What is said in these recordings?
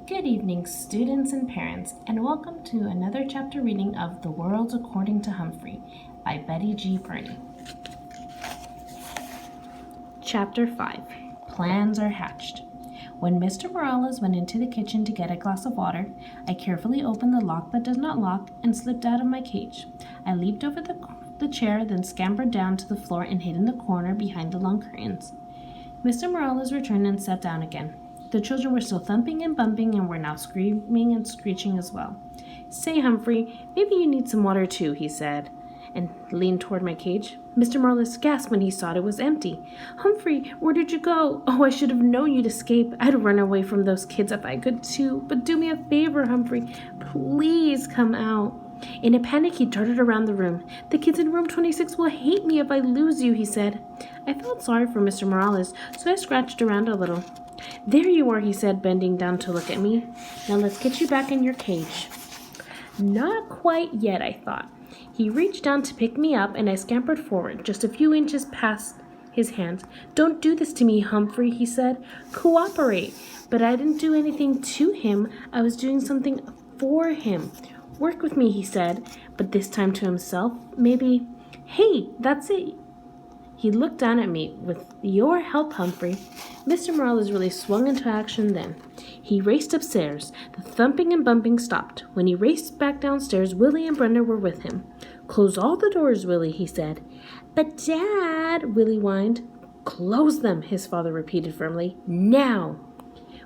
Good evening, students and parents, and welcome to another chapter reading of The World According to Humphrey by Betty G. Burney. Chapter 5. Plans are hatched. When Mr. Morales went into the kitchen to get a glass of water, I carefully opened the lock that does not lock and slipped out of my cage. I leaped over the chair, then scampered down to the floor and hid in the corner behind the long curtains. Mr. Morales returned and sat down again. The children were still thumping and bumping and were now screaming and screeching as well. "Say, Humphrey, maybe you need some water too," he said, and leaned toward my cage. Mr. Morales gasped when he saw it was empty. "Humphrey, where did you go? Oh, I should have known you'd escape. I'd run away from those kids if I could too. But do me a favor, Humphrey. Please come out." In a panic, he darted around the room. "The kids in room 26 will hate me if I lose you," he said. I felt sorry for Mr. Morales, so I scratched around a little. "There you are," he said, bending down to look at me. "Now let's get you back in your cage." Not quite yet, I thought. He reached down to pick me up, and I scampered forward, just a few inches past his hands. "Don't do this to me, Humphrey," he said. "Cooperate." But I didn't do anything to him. I was doing something for him. "Work with me," he said, but this time to himself. Maybe, "Hey, that's it." He looked down at me. "With your help, Humphrey." Mr. Morales really swung into action then. He raced upstairs. The thumping and bumping stopped. When he raced back downstairs, Willie and Brenda were with him. "Close all the doors, Willie," he said. "But, Dad," Willie whined. "Close them," his father repeated firmly. "Now."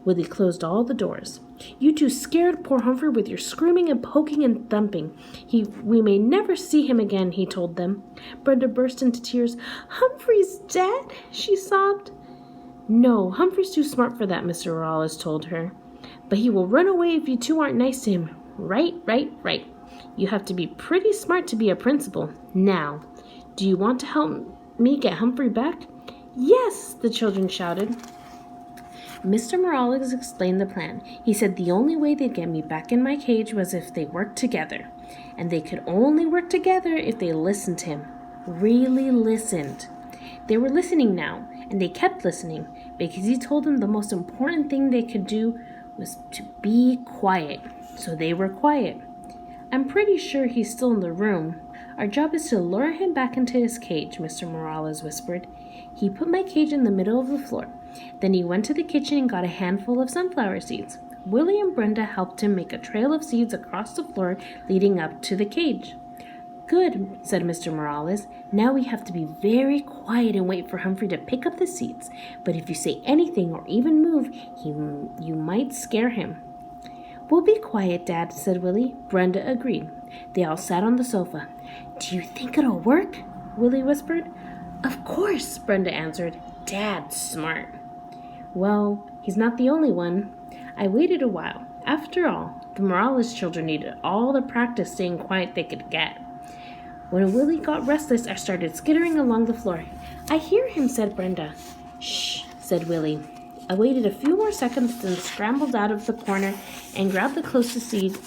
Willie closed all the doors. "You two scared poor Humphrey with your screaming and poking and thumping. We may never see him again," he told them. Brenda burst into tears. "Humphrey's dead," she sobbed. "No, Humphrey's too smart for that," Mr. Morales told her. "But he will run away if you two aren't nice to him." Right. You have to be pretty smart to be a principal. Now, do you want to help me get Humphrey back?" "Yes," the children shouted. Mr. Morales explained the plan. He said the only way they'd get me back in my cage was if they worked together. And they could only work together if they listened to him. Really listened. They were listening now, and they kept listening, because he told them the most important thing they could do was to be quiet. So they were quiet. "I'm pretty sure he's still in the room. Our job is to lure him back into his cage," Mr. Morales whispered. He put my cage in the middle of the floor. Then he went to the kitchen and got a handful of sunflower seeds. Willie and Brenda helped him make a trail of seeds across the floor leading up to the cage. "Good," said Mr. Morales. "Now we have to be very quiet and wait for Humphrey to pick up the seeds. But if you say anything or even move, you might scare him." "We'll be quiet, Dad," said Willie. Brenda agreed. They all sat on the sofa. "Do you think it'll work?" Willie whispered. "Of course," Brenda answered. "Dad's smart." "Well, he's not the only one." I waited a while. After all, the Morales children needed all the practice staying quiet they could get. When Willie got restless, I started skittering along the floor. "I hear him," said Brenda. "Shh," said Willie. I waited a few more seconds, then scrambled out of the corner and grabbed the closest seed.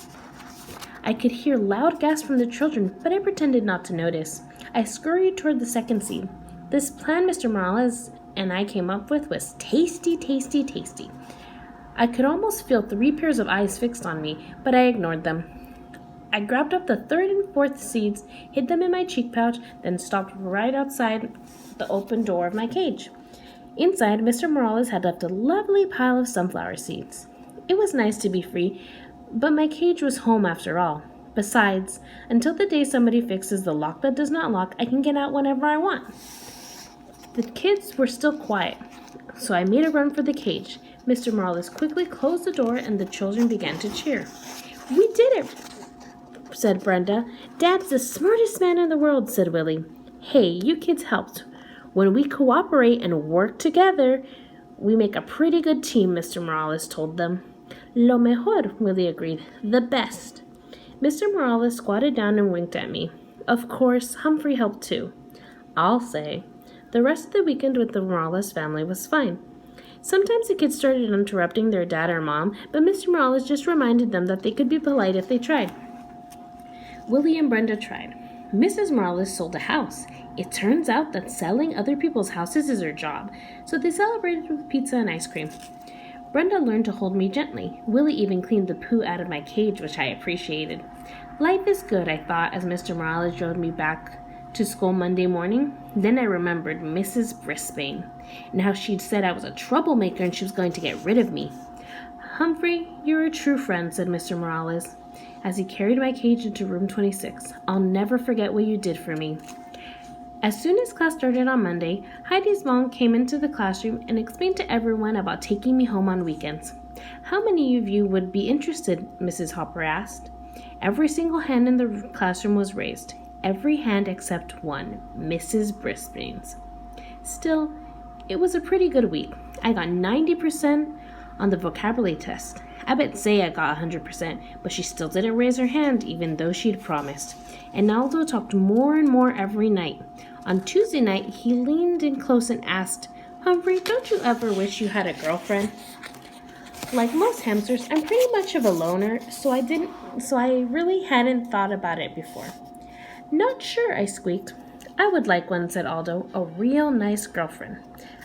I could hear loud gasps from the children, but I pretended not to notice. I scurried toward the second seed. This plan Mr. Morales and I came up with was tasty. I could almost feel 3 pairs of eyes fixed on me, but I ignored them. I grabbed up the third and fourth seeds, hid them in my cheek pouch, then stopped right outside the open door of my cage. Inside, Mr. Morales had left a lovely pile of sunflower seeds. It was nice to be free, but my cage was home after all. Besides, until the day somebody fixes the lock that does not lock, I can get out whenever I want. The kids were still quiet, so I made a run for the cage. Mr. Morales quickly closed the door, and the children began to cheer. "We did it," said Brenda. "Dad's the smartest man in the world," said Willie. "Hey, you kids helped. When we cooperate and work together, we make a pretty good team," Mr. Morales told them. "Lo mejor," Willie agreed. "The best." Mr. Morales squatted down and winked at me. Of course, Humphrey helped too. I'll say. The rest of the weekend with the Morales family was fine. Sometimes the kids started interrupting their dad or mom, but Mr. Morales just reminded them that they could be polite if they tried. Willie and Brenda tried. Mrs. Morales sold a house. It turns out that selling other people's houses is her job, so they celebrated with pizza and ice cream. Brenda learned to hold me gently. Willie even cleaned the poo out of my cage, which I appreciated. Life is good, I thought, as Mr. Morales drove me back to school Monday morning. Then I remembered Mrs. Brisbane and how she'd said I was a troublemaker and she was going to get rid of me. Humphrey, you're a true friend, said Mr. Morales, as he carried my cage into room 26. I'll never forget what you did for me. As soon as class started on Monday, Heidi's mom came into the classroom and explained to everyone about taking me home on weekends. How many of you would be interested? Mrs. Hopper asked. Every single hand in the classroom was raised. Every hand except one, Mrs. Brisbane's. Still, it was a pretty good week. I got 90% on the vocabulary test. I bet Zaya got 100%, but she still didn't raise her hand even though she'd promised. And Aldo talked more and more every night. On Tuesday night, he leaned in close and asked, Humphrey, don't you ever wish you had a girlfriend? Like most hamsters, I'm pretty much of a loner, so I really hadn't thought about it before. Not sure, I squeaked. I would like one, said Aldo, a real nice girlfriend.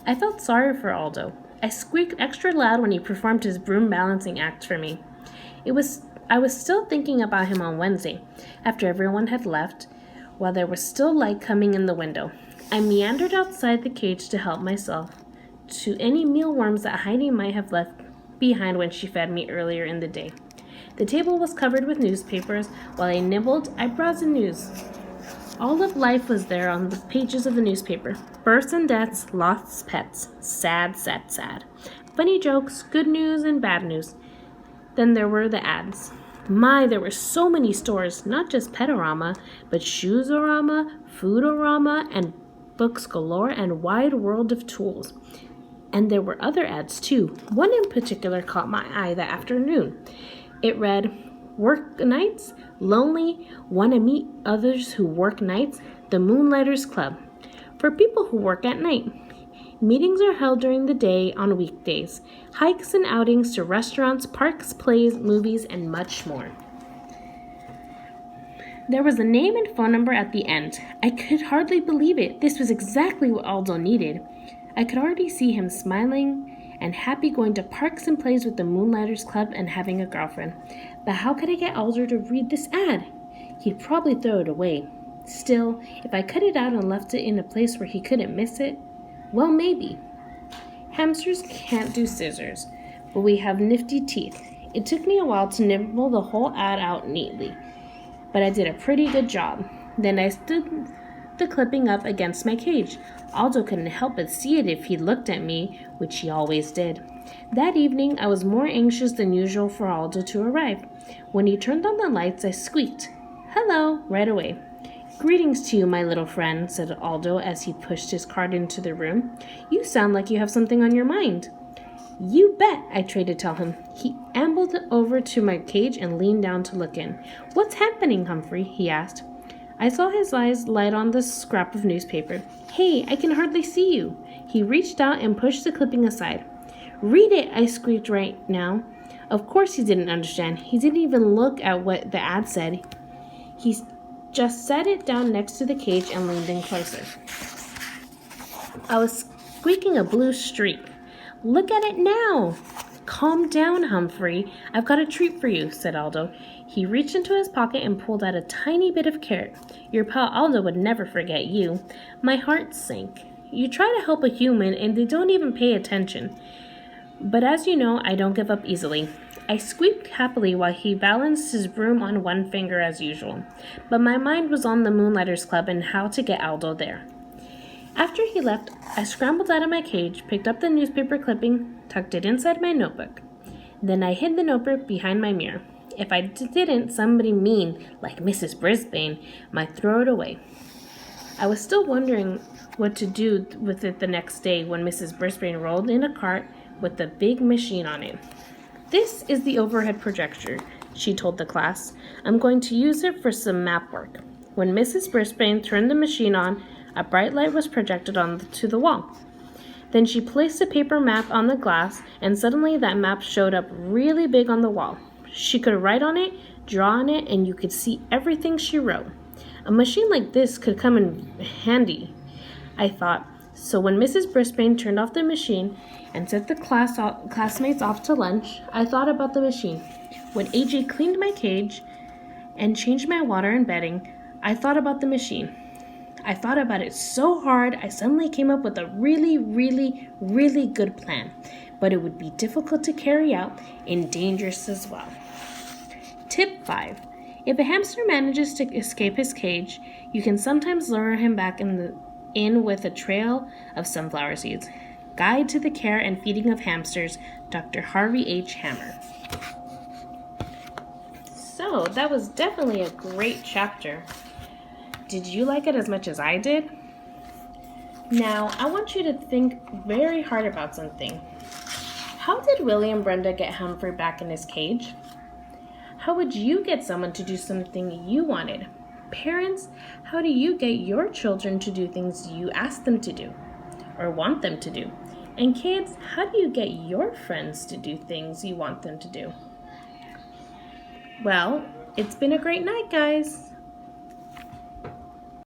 I felt sorry for Aldo. I squeaked extra loud when he performed his broom balancing act for me. I was still thinking about him on Wednesday, after everyone had left, while there was still light coming in the window. I meandered outside the cage to help myself to any mealworms that Heidi might have left behind when she fed me earlier in the day. The table was covered with newspapers. While I nibbled, I browsed the news. All of life was there on the pages of the newspaper. Births and deaths, lost pets. Sad, sad, sad. Funny jokes, good news, and bad news. Then there were the ads. My, there were so many stores, not just Petorama, but Shoesorama, Foodorama, and Books Galore, and Wide World of Tools. And there were other ads too. One in particular caught my eye that afternoon. It read, Work nights? Lonely? Want to meet others who work nights? The Moonlighters Club. For people who work at night. Meetings are held during the day on weekdays. Hikes and outings to restaurants, parks, plays, movies, and much more. There was a name and phone number at the end. I could hardly believe it. This was exactly what Aldo needed. I could already see him smiling and happy going to parks and plays with the Moonlighters Club and having a girlfriend. But how could I get Aldo to read this ad? He'd probably throw it away. Still, if I cut it out and left it in a place where he couldn't miss it, well, maybe. Hamsters can't do scissors, but we have nifty teeth. It took me a while to nibble the whole ad out neatly, but I did a pretty good job. Then I stood the clipping up against my cage. Aldo couldn't help but see it if he looked at me, which he always did. That evening, I was more anxious than usual for Aldo to arrive. When he turned on the lights, I squeaked, "Hello," right away. "Greetings to you, my little friend," said Aldo as he pushed his cart into the room. "You sound like you have something on your mind." "You bet," I tried to tell him. He ambled over to my cage and leaned down to look in. "What's happening, Humphrey?" he asked. I saw his eyes light on the scrap of newspaper. "Hey, I can hardly see you." He reached out and pushed the clipping aside. "Read it," I squeaked right now. Of course he didn't understand. He didn't even look at what the ad said. He just set it down next to the cage and leaned in closer. I was squeaking a blue streak. "Look at it now." "Calm down, Humphrey. I've got a treat for you," said Aldo. He reached into his pocket and pulled out a tiny bit of carrot. Your pal Aldo would never forget you. My heart sank. You try to help a human and they don't even pay attention. But as you know, I don't give up easily. I squeaked happily while he balanced his broom on one finger as usual. But my mind was on the Moonlighters Club and how to get Aldo there. After he left, I scrambled out of my cage, picked up the newspaper clipping, tucked it inside my notebook. Then I hid the notebook behind my mirror. If I didn't, somebody mean, like Mrs. Brisbane, might throw it away. I was still wondering what to do with it the next day when Mrs. Brisbane rolled in a cart with a big machine on it. "This is the overhead projector," she told the class. "I'm going to use it for some map work." When Mrs. Brisbane turned the machine on, a bright light was projected onto the wall. Then she placed a paper map on the glass, and suddenly that map showed up really big on the wall. She could write on it, draw on it, and you could see everything she wrote. A machine like this could come in handy, I thought. So when Mrs. Brisbane turned off the machine and sent the classmates off to lunch, I thought about the machine. When AJ cleaned my cage and changed my water and bedding, I thought about the machine. I thought about it so hard, I suddenly came up with a really, really, really good plan. But it would be difficult to carry out and dangerous as well. Tip 5. If a hamster manages to escape his cage, you can sometimes lure him back in with a trail of sunflower seeds. Guide to the Care and Feeding of Hamsters, Dr. Harvey H. Hammer. So, that was definitely a great chapter. Did you like it as much as I did? Now, I want you to think very hard about something. How did Willie and Brenda get Humphrey back in his cage? How would you get someone to do something you wanted? Parents, how do you get your children to do things you ask them to do or want them to do? And kids, how do you get your friends to do things you want them to do? Well, it's been a great night, guys.